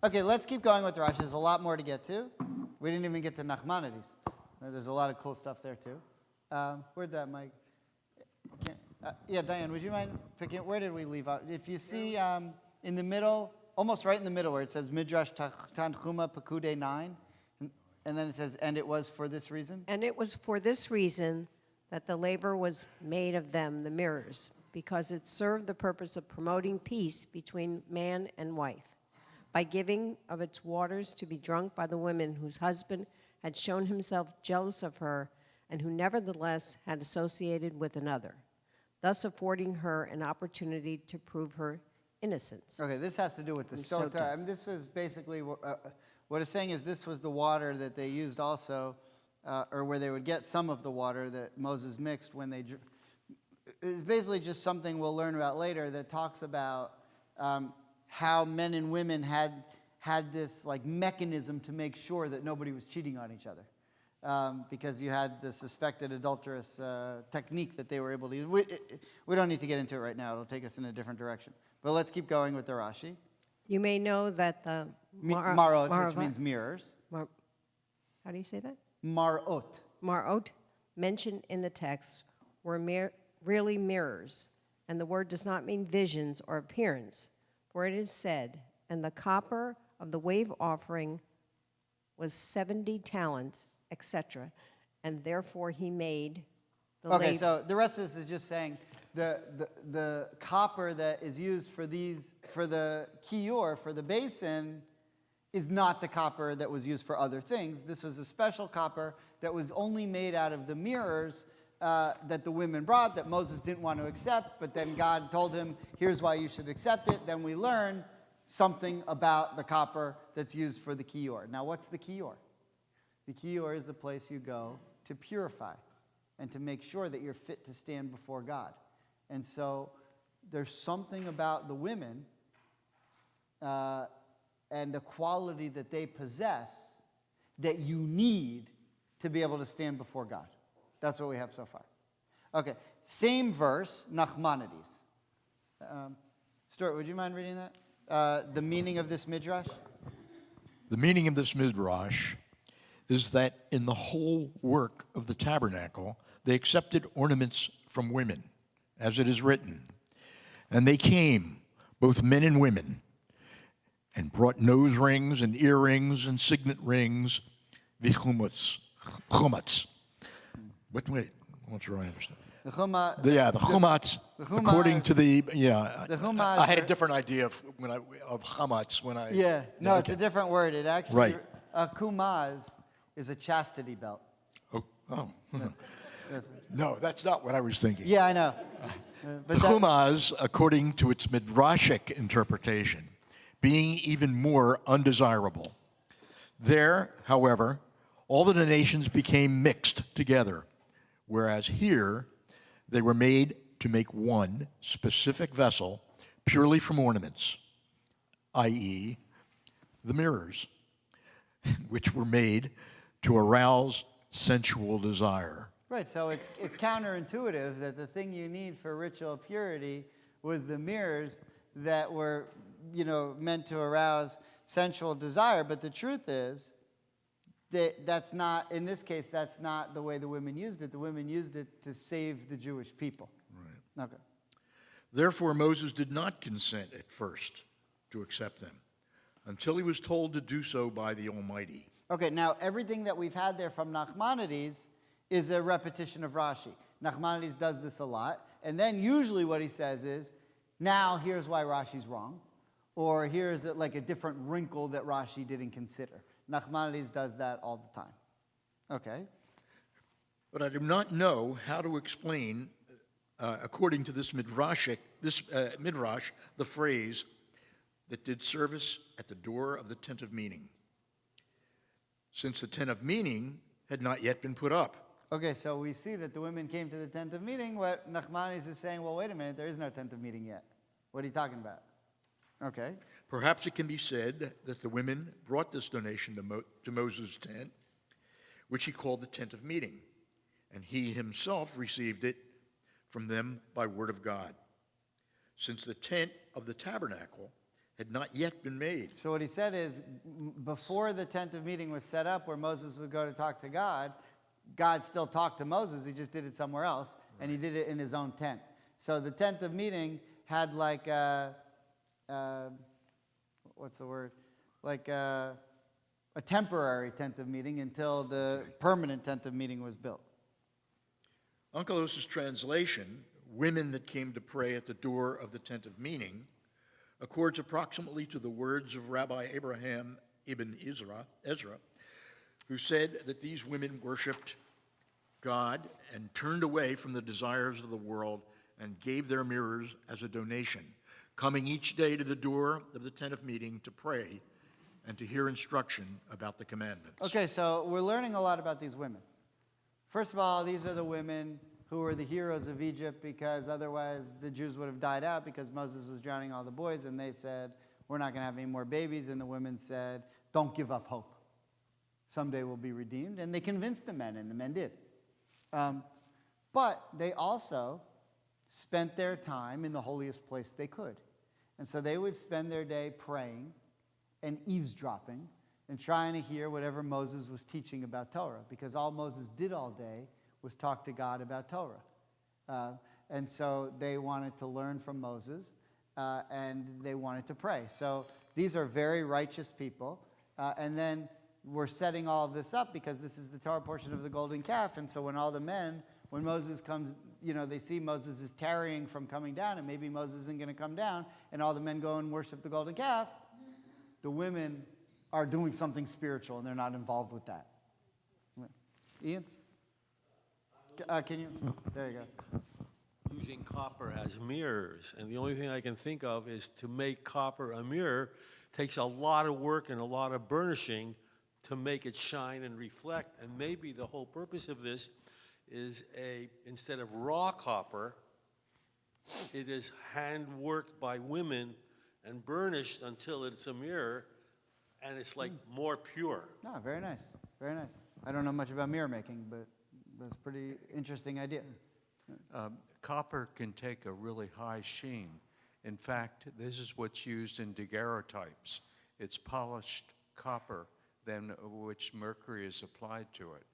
Okay, let's keep going with Rashi. There's a lot more to get to. We didn't even get to Nachmanides. There's a lot of cool stuff there too. Where'd that mic? Yeah, Diane, would you mind picking? Where did we leave out? If you see in the middle, almost right in the middle, where it says Midrash Tanchuma Pekude 9, and then it says, and it was for this reason. And it was for this reason that the laver was made of them, the mirrors, because it served the purpose of promoting peace between man and wife, by giving of its waters to be drunk by the women whose husband had shown himself jealous of her, and who nevertheless had associated with another, thus affording her an opportunity to prove her innocence. Okay, this has to do with the And sota. sota. I mean, this was basically what it's saying is this was the water that they used also, or where they would get some of the water that Moses mixed when they. It's basically just something we'll learn about later that talks about how men and women had this like mechanism to make sure that nobody was cheating on each other. because you had the suspected adulterous technique that they were able to use. We don't need to get into it right now. It'll take us in a different direction. But let's keep going with the Rashi. You may know that the Marot, which means mirrors. How do you say that? Marot. Marot, mentioned in the text, were really mirrors, and the word does not mean visions or appearance, for it is said, and the copper of the wave offering was 70 talents, etc., and therefore he made the Okay, so the rest of this is just saying the copper that is used for the kior, for the basin, is not the copper that was used for other things. This was a special copper that was only made out of the mirrors that the women brought, that Moses didn't want to accept, but then God told him, here's why you should accept it. Then we learn something about the copper that's used for the kior. Now, what's the kior? The kior is the place you go to purify and to make sure that you're fit to stand before God. And so there's something about the women and the quality that they possess that you need to be able to stand before God. That's what we have so far. Okay, same verse, Nachmanides. Stuart, would you mind reading that? The meaning of this midrash? The meaning of this midrash is that in the whole work of the tabernacle, they accepted ornaments from women, as it is written. And they came, both men and women, and brought nose rings and earrings and signet rings, vichumats. What's wrong? I understand. The chumah. The chumats, according to the The chumah. I had a different idea of chametz when I. Yeah, no, it's a different word. It actually, Right. A kumaz is a chastity belt. Oh. That's, No, that's not what I was thinking. yeah, I know. The chumaz, according to its midrashic interpretation, being even more undesirable. There, however, all the nations became mixed together, whereas here they were made to make one specific vessel purely from ornaments, i.e., the mirrors, which were made to arouse sensual desire. Right, so it's counterintuitive that the thing you need for ritual purity was the mirrors that were, meant to arouse sensual desire. But the truth is that that's not, in this case, that's not the way the women used it. The women used it to save the Jewish people. Right. Okay. Therefore, Moses did not consent at first to accept them until he was told to do so by the Almighty. Okay, now everything that we've had there from Nachmanides is a repetition of Rashi. Nachmanides does this a lot. And then usually what he says is, now here's why Rashi's wrong. Or here's like a different wrinkle that Rashi didn't consider. Nachmanides does that all the time. Okay. But I do not know how to explain, according to this midrash, the phrase that did service at the door of the tent of meeting, since the tent of meeting had not yet been put up. Okay, so we see that the women came to the tent of meeting. What Nachmanides is saying, well, wait a minute, there is no tent of meeting yet. What are you talking about? Okay. Perhaps it can be said that the women brought this donation to Moses' tent, which he called the tent of meeting, and he himself received it from them by word of God, since the tent of the tabernacle had not yet been made. So what he said is, before the tent of meeting was set up where Moses would go to talk to God, God still talked to Moses, he just did it somewhere else, and he did it in his own tent. So the tent of meeting had like what's the word? Like a temporary tent of meeting until the permanent tent of meeting was built. Onkelos' translation, women that came to pray at the door of the tent of meeting, accords approximately to the words of Rabbi Abraham ibn Ezra, who said that these women worshipped God and turned away from the desires of the world and gave their mirrors as a donation, coming each day to the door of the tent of meeting to pray and to hear instruction about the commandments. Okay, so we're learning a lot about these women. First of all, these are the women who were the heroes of Egypt, because otherwise the Jews would have died out because Moses was drowning all the boys, and they said, we're not going to have any more babies, and the women said, don't give up hope. someday will be redeemed. And they convinced the men, and the men did. But they also spent their time in the holiest place they could. And so they would spend their day praying and eavesdropping and trying to hear whatever Moses was teaching about Torah, because all Moses did all day was talk to God about Torah. And so they wanted to learn from Moses, and they wanted to pray. So these are very righteous people. And then we're setting all of this up because this is the Torah portion of the golden calf. And so when all the men, when Moses comes, they see Moses is tarrying from coming down, and maybe Moses isn't going to come down, and all the men go and worship the golden calf, the women are doing something spiritual, and they're not involved with that. Ian? Can you? There you go. Using copper as mirrors, and the only thing I can think of is to make copper a mirror takes a lot of work and a lot of burnishing to make it shine and reflect. And maybe the whole purpose of this is instead of raw copper, it is hand worked by women and burnished until it's a mirror, and it's like more pure. No, very nice, very nice. I don't know much about mirror making, but that's a pretty interesting idea. Copper can take a really high sheen. In fact, this is what's used in daguerreotypes. It's polished copper, then which mercury is applied to it.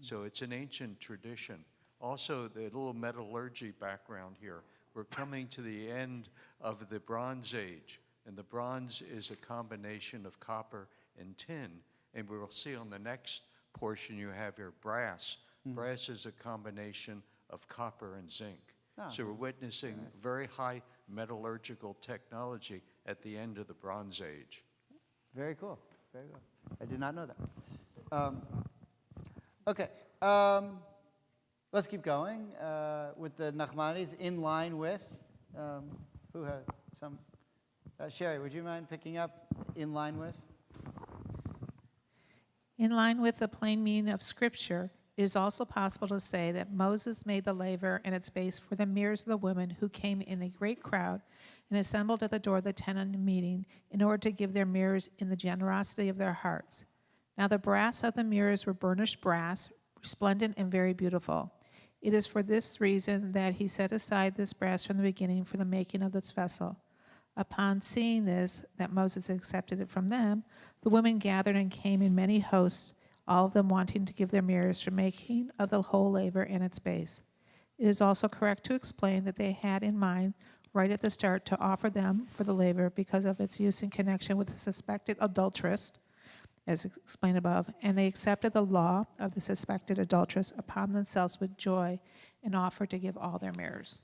So it's an ancient tradition. Also, the little metallurgy background here. We're coming to the end of the Bronze Age, and the bronze is a combination of copper and tin. And we will see on the next portion you have here brass. Brass is a combination of copper and zinc. So we're witnessing very high metallurgical technology at the end of the Bronze Age. Very cool, very cool. I did not know that. Okay, let's keep going with the Nachmanides in line with, who had some, Sherry, would you mind picking up in line with? In line with the plain meaning of Scripture, it is also possible to say that Moses made the laver and its base for the mirrors of the women who came in a great crowd and assembled at the door of the tent of meeting in order to give their mirrors in the generosity of their hearts. Now the brass of the mirrors were burnished brass, resplendent and very beautiful. It is for this reason that he set aside this brass from the beginning for the making of this vessel. Upon seeing this, that Moses accepted it from them, the women gathered and came in many hosts, all of them wanting to give their mirrors for making of the whole laver and its base. It is also correct to explain that they had in mind, right at the start, to offer them for the laver because of its use in connection with the suspected adulteress, as explained above, and they accepted the law of the suspected adulteress upon themselves with joy and offered to give all their mirrors.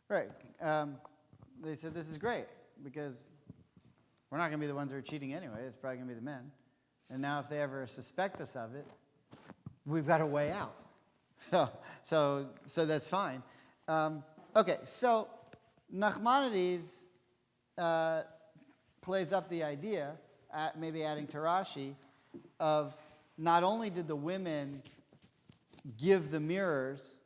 Right. They said, this is great, because we're not going to be the ones who are cheating anyway. It's probably going to be the men. And now if they ever suspect us of it, we've got a way out. So that's fine. Okay, so Nachmanides plays up the idea, maybe adding to Rashi, of not only did the women give the mirrors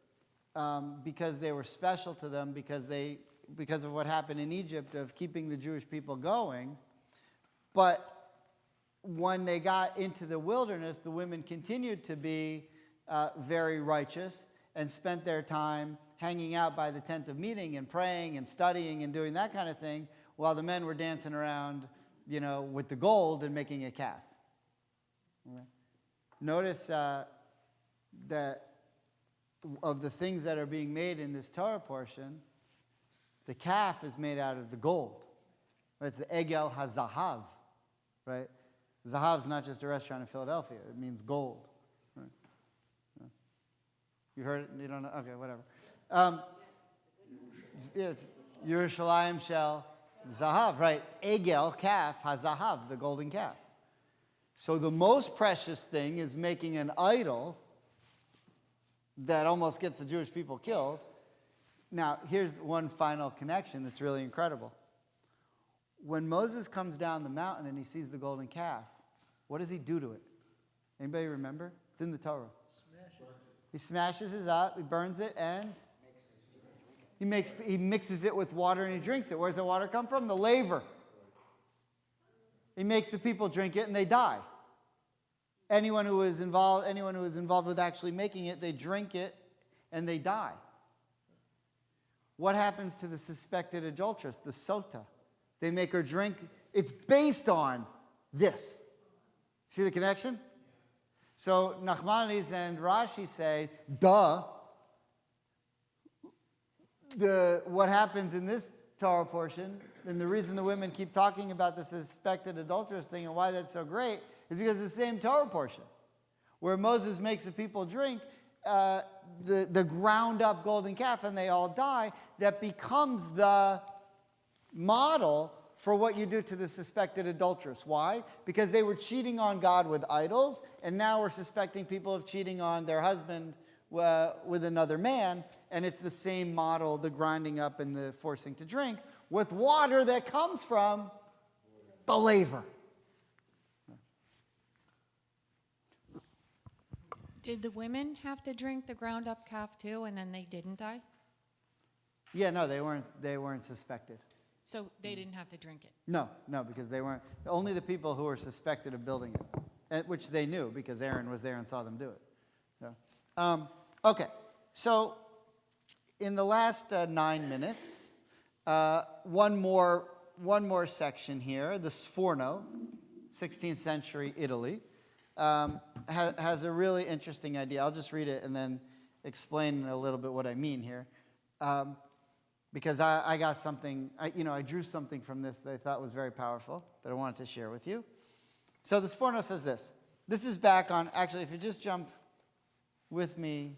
because they were special to them, because of what happened in Egypt of keeping the Jewish people going, but when they got into the wilderness, the women continued to be very righteous and spent their time hanging out by the tent of meeting and praying and studying and doing that kind of thing, while the men were dancing around, with the gold and making a calf. Okay. Notice that of the things that are being made in this Torah portion, the calf is made out of the gold. It's the Egel HaZahav, right? Zahav's not just a restaurant in Philadelphia. It means gold. Right? You heard it? You don't know? Okay, whatever. It's Yerushalayim Shel Zahav, right? Egel, calf, HaZahav, the golden calf. So the most precious thing is making an idol that almost gets the Jewish people killed. Now, here's one final connection that's really incredible. When Moses comes down the mountain and he sees the golden calf, what does he do to it? Anybody remember? It's in the Torah. He smashes it up, he burns it, and he mixes it with water and he drinks it. Where's the water come from? The laver. He makes the people drink it and they die. anyone who is involved with actually making it, they drink it and they die. What happens to the suspected adulteress, the sota? They make her drink. It's based on this. See the connection? So Nachmanides and Rashi say, duh. What happens in this Torah portion, and the reason the women keep talking about the suspected adulteress thing and why that's so great, is because it's the same Torah portion. Where Moses makes the people drink the ground up golden calf and they all die, that becomes the model for what you do to the suspected adulteress. Why? Because they were cheating on God with idols, and now we're suspecting people of cheating on their husband with another man, and it's the same model, the grinding up and the forcing to drink, with water that comes from the laver. Did the women have to drink the ground up calf too, and then they didn't die? Yeah, no, they weren't suspected. So they didn't have to drink it? No, because they weren't. Only the people who were suspected of building it, which they knew because Aaron was there and saw them do it. So, okay, so in the last 9 minutes, one more section here. The Sforno, 16th century Italy, has a really interesting idea. I'll just read it and then explain a little bit what I mean here. Because I got something, I drew something from this that I thought was very powerful that I wanted to share with you. So the Sforno says this. This is back on, actually, if you just jump with me,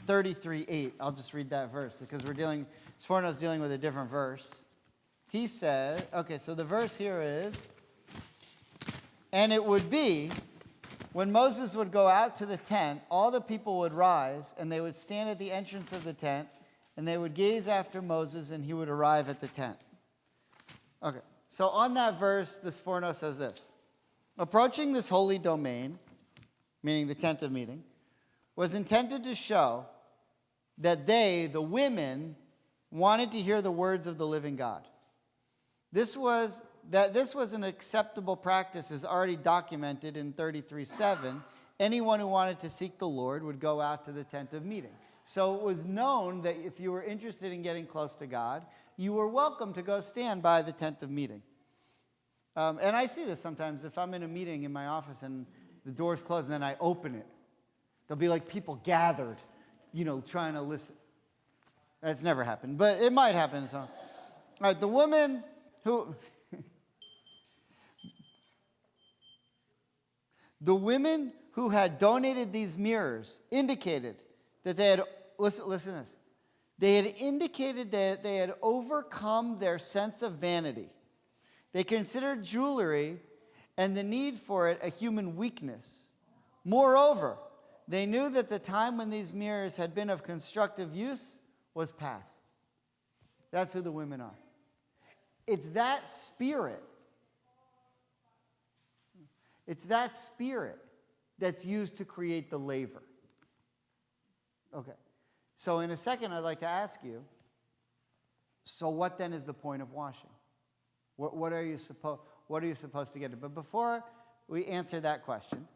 33:8. I'll just read that verse because Sforno's dealing with a different verse. He said, okay, so the verse here is, and it would be, when Moses would go out to the tent, all the people would rise, and they would stand at the entrance of the tent, and they would gaze after Moses, and he would arrive at the tent. Okay, so on that verse, the Sforno says this. Approaching this holy domain, meaning the tent of meeting, was intended to show that they, the women, wanted to hear the words of the living God. This was an acceptable practice is already documented in 33:7. Anyone who wanted to seek the Lord would go out to the tent of meeting. So it was known that if you were interested in getting close to God, you were welcome to go stand by the tent of meeting. And I see this sometimes if I'm in a meeting in my office and the door's closed and then I open it. There'll be like people gathered, trying to listen. That's never happened, but it might happen. So, all right, the woman who... The women who had donated these mirrors indicated that they had, listen to this, they had indicated that they had overcome their sense of vanity. They considered jewelry and the need for it a human weakness. Moreover, they knew that the time when these mirrors had been of constructive use was past. That's who the women are. It's that spirit. It's that spirit that's used to create the laver. Okay. So in a second, I'd like to ask you, so what then is the point of washing? What are you supposed to get to? But before we answer that question,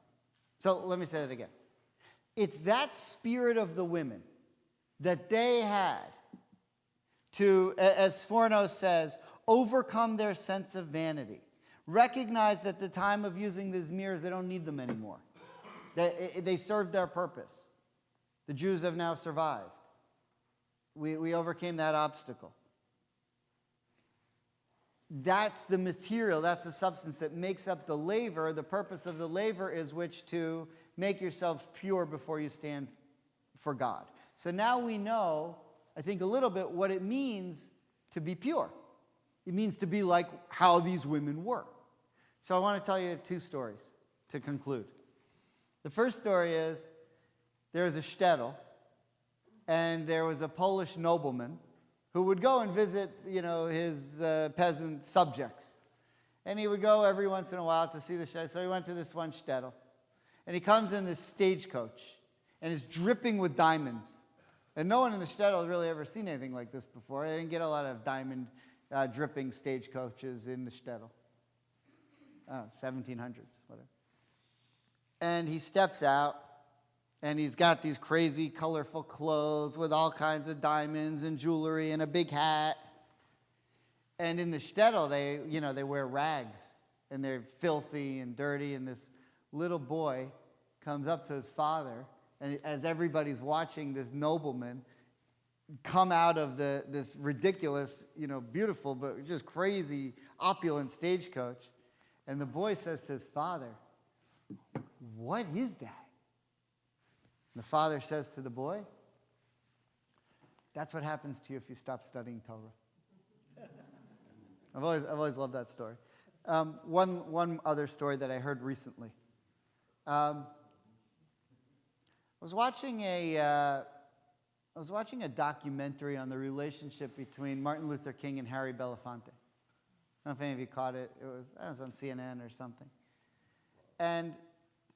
so let me say that again. It's that spirit of the women that they had to, as Sforno says, overcome their sense of vanity. Recognize that the time of using these mirrors, they don't need them anymore. They served their purpose. The Jews have now survived. We overcame that obstacle. That's the material, that's the substance that makes up the laver. The purpose of the laver is which to make yourselves pure before you stand for God. So now we know, I think, a little bit what it means to be pure. It means to be like how these women were. So I want to tell you 2 stories to conclude. The first story is, there was a shtetl, and there was a Polish nobleman who would go and visit, his peasant subjects. And he would go every once in a while to see the shtetl. So he went to this one shtetl. And he comes in this stagecoach, and is dripping with diamonds. And no one in the shtetl had really ever seen anything like this before. They didn't get a lot of diamond dripping stagecoaches in the shtetl. 1700s, whatever. And he steps out, and he's got these crazy, colorful clothes with all kinds of diamonds and jewelry and a big hat. And in the shtetl, they wear rags, and they're filthy and dirty. And this little boy comes up to his father, and as everybody's watching this nobleman come out of this ridiculous, beautiful, but just crazy, opulent stagecoach, and the boy says to his father, "What is that?" And the father says to the boy, "That's what happens to you if you stop studying Torah." I've always loved that story. One other story that I heard recently. I was watching a documentary on the relationship between Martin Luther King and Harry Belafonte. I don't know if any of you caught it. It was on CNN or something. And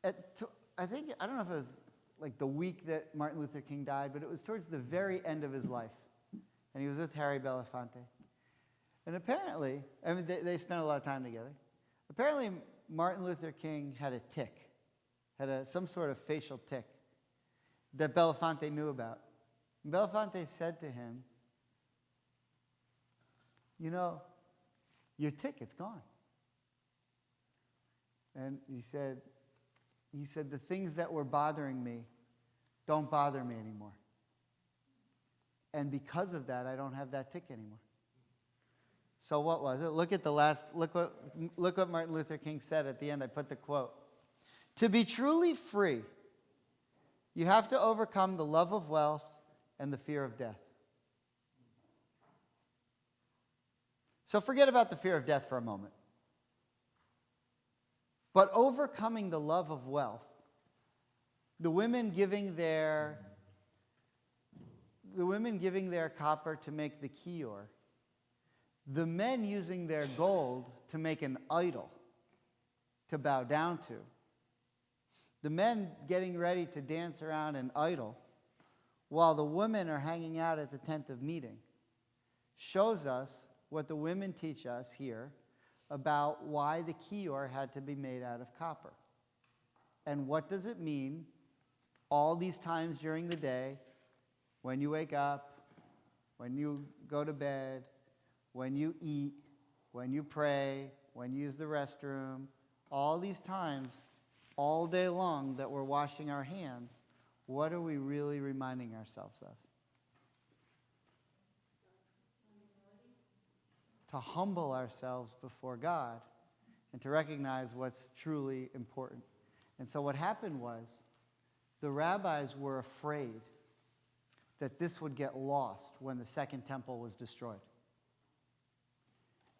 I don't know if it was like the week that Martin Luther King died, but it was towards the very end of his life. And he was with Harry Belafonte. And apparently, they spent a lot of time together. Apparently, Martin Luther King had a tic, some sort of facial tic that Belafonte knew about. And Belafonte said to him, "Your tic, it's gone." And he said, "The things that were bothering me don't bother me anymore. And because of that, I don't have that tic anymore." So what was it? Look what Martin Luther King said at the end. I put the quote. "To be truly free, you have to overcome the love of wealth and the fear of death." So forget about the fear of death for a moment. But overcoming the love of wealth, the women giving their copper to make the kior, the men using their gold to make an idol to bow down to, the men getting ready to dance around an idol while the women are hanging out at the tent of meeting, shows us what the women teach us here about why the kior had to be made out of copper. And what does it mean all these times during the day, when you wake up, when you go to bed, when you eat, when you pray, when you use the restroom, all these times, all day long that we're washing our hands, what are we really reminding ourselves of? To humble ourselves before God and to recognize what's truly important. And so what happened was, the rabbis were afraid that this would get lost when the second temple was destroyed.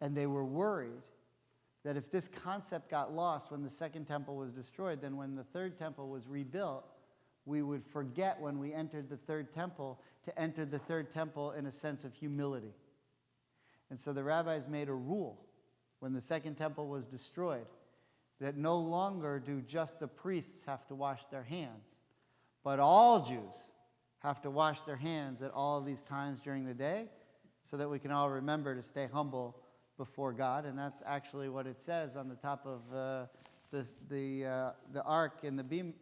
And they were worried that if this concept got lost when the second temple was destroyed, then when the third temple was rebuilt, we would forget when we entered the third temple to enter the third temple in a sense of humility. And so the rabbis made a rule when the second temple was destroyed that no longer do just the priests have to wash their hands, but all Jews have to wash their hands at all of these times during the day so that we can all remember to stay humble before God. And that's actually what it says on the top of the ark in the beam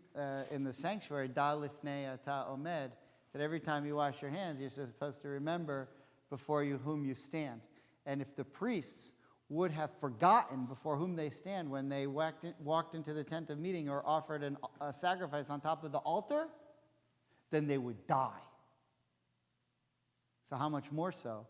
in the sanctuary, Da lifnei ata omed, that every time you wash your hands, you're supposed to remember before you whom you stand. And if the priests would have forgotten before whom they stand when they walked into the tent of meeting or offered a sacrifice on top of the altar, then they would die. So how much more so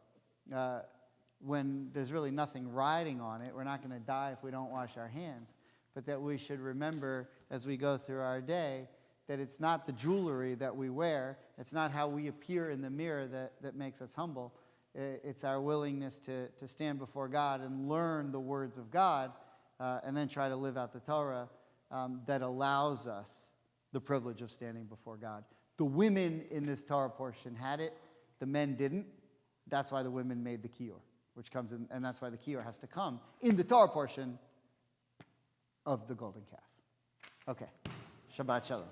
when there's really nothing riding on it? We're not going to die if we don't wash our hands. But that we should remember as we go through our day that it's not the jewelry that we wear, it's not how we appear in the mirror that makes us humble. It's our willingness to stand before God and learn the words of God and then try to live out the Torah that allows us the privilege of standing before God. The women in this Torah portion had it, the men didn't. That's why the women made the kior, which comes in, and that's why the kior has to come in the Torah portion of the golden calf. Okay, Shabbat Shalom.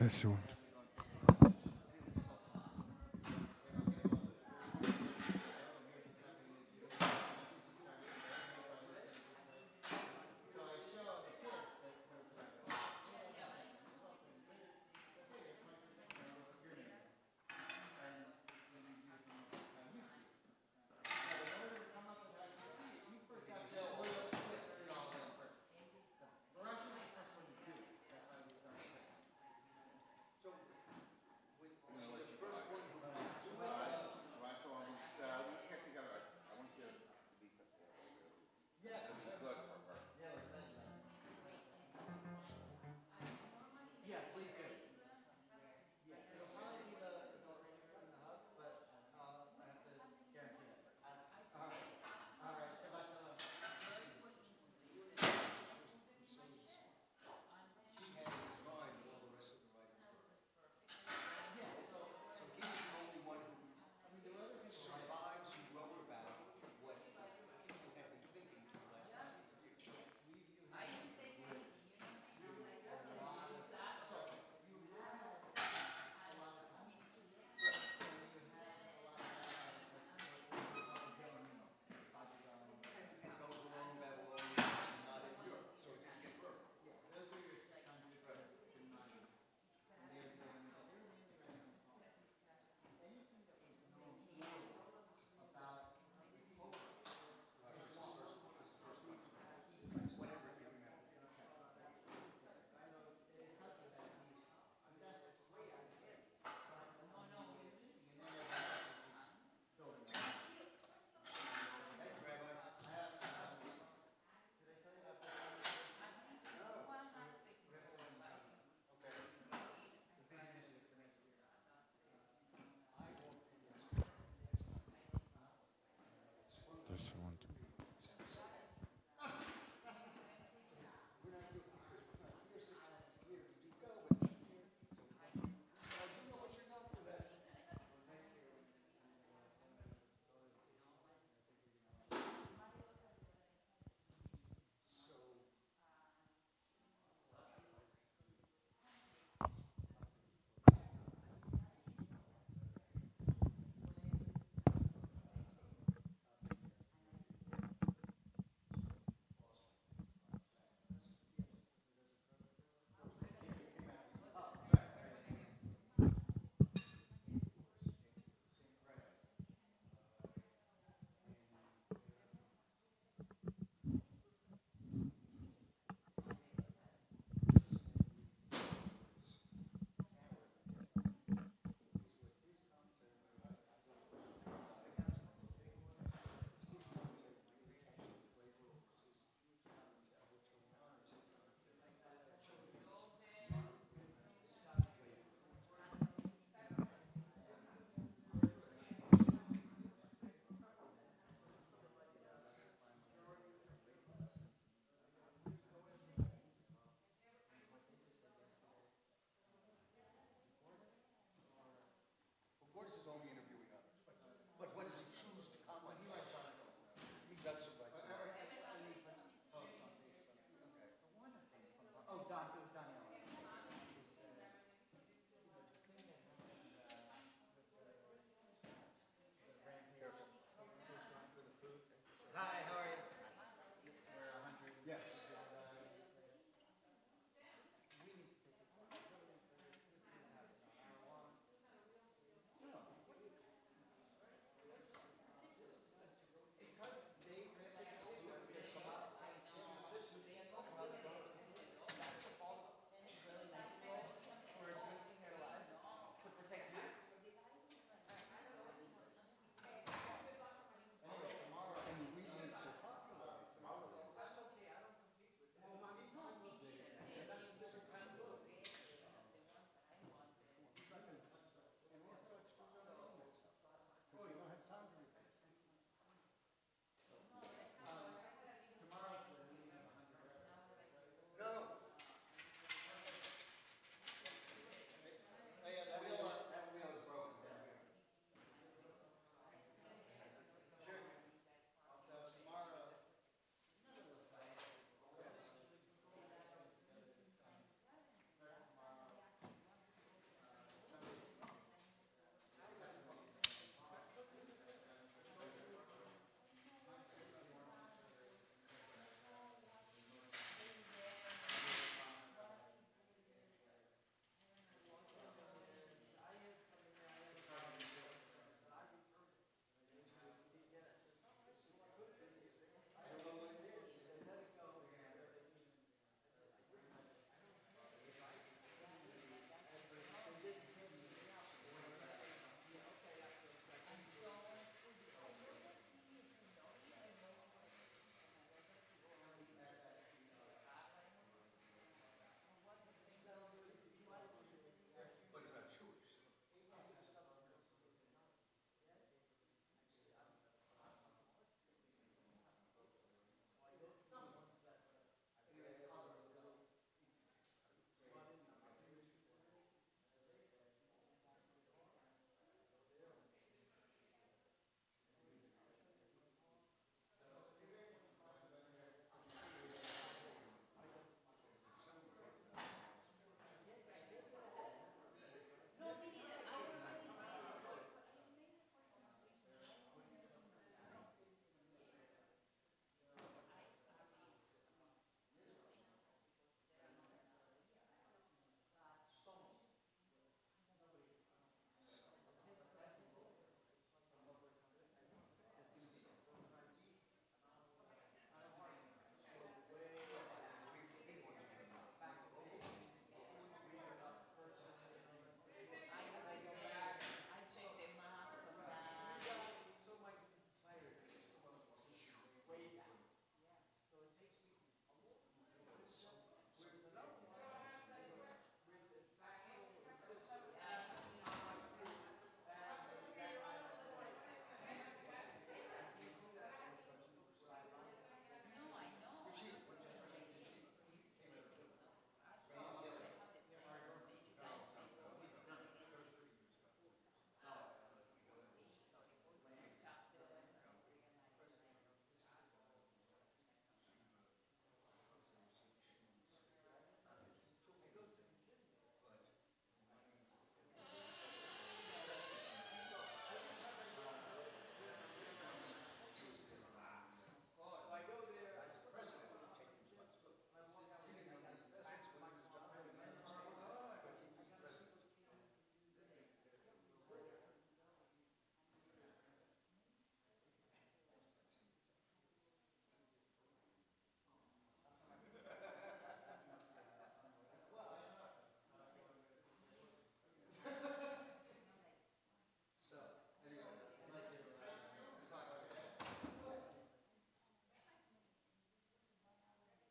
That's the one.